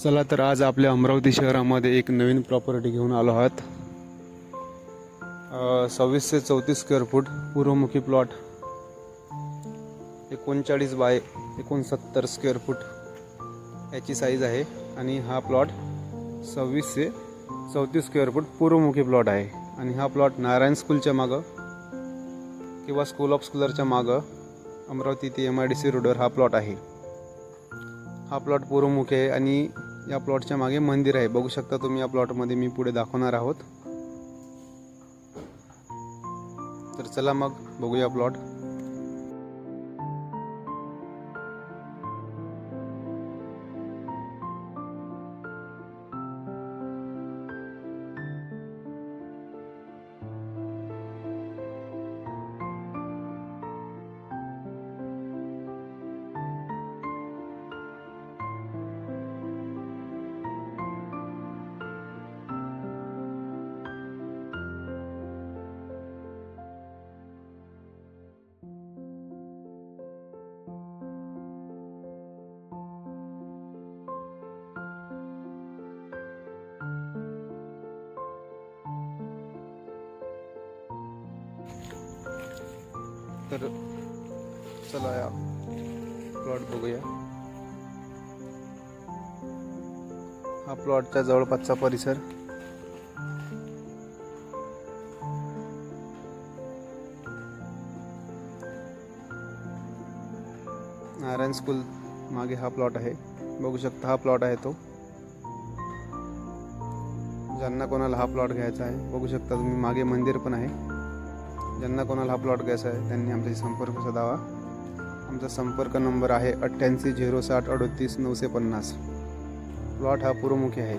चला तर आज आपल्या अमरावती शहरामध्ये एक नवीन प्रॉपर्टी घेऊन आलो आहोत. 26 ते 34 स्क्वेअर फूट पूर्वमुखी प्लॉट, 39 बाय 69 स्क्वेअर फूट याची साईज आहे. आणि हा प्लॉट 26 ते 34 स्क्वेअर फूट पूर्वमुखी प्लॉट आहे. आणि हा प्लॉट नारायण स्कूलच्या मागं किंवा स्कूल ऑफ स्कूलरच्या मागं अमरावती ते MIDC रोडवर हा प्लॉट आहे. हा प्लॉट पूर्वमुखी आहे आणि या प्लॉटच्या मागे मंदिर आहे. बघू शकता तुम्ही या प्लॉटमध्ये मी पुढे दाखवणार आहोत. तर चला मग बघूया प्लॉट. तर चला या प्लॉट बघूया. हा प्लॉटच्या जवळपासचा परिसर. नारायण स्कूल मागे हा प्लॉट आहे. बघू शकता हा प्लॉट आहे तो. ज्यांना कोणाला हा प्लॉट घ्यायचा आहे, बघू शकता तुम्ही मागे मंदिर पण आहे. ज्यांना कोणाला हा प्लॉट घ्यायचा आहे त्यांनी आमच्याशी संपर्क साधावा. आमचा संपर्क नंबर आहे 88 060 38 950. प्लॉट हा पूर्वमुखी आहे.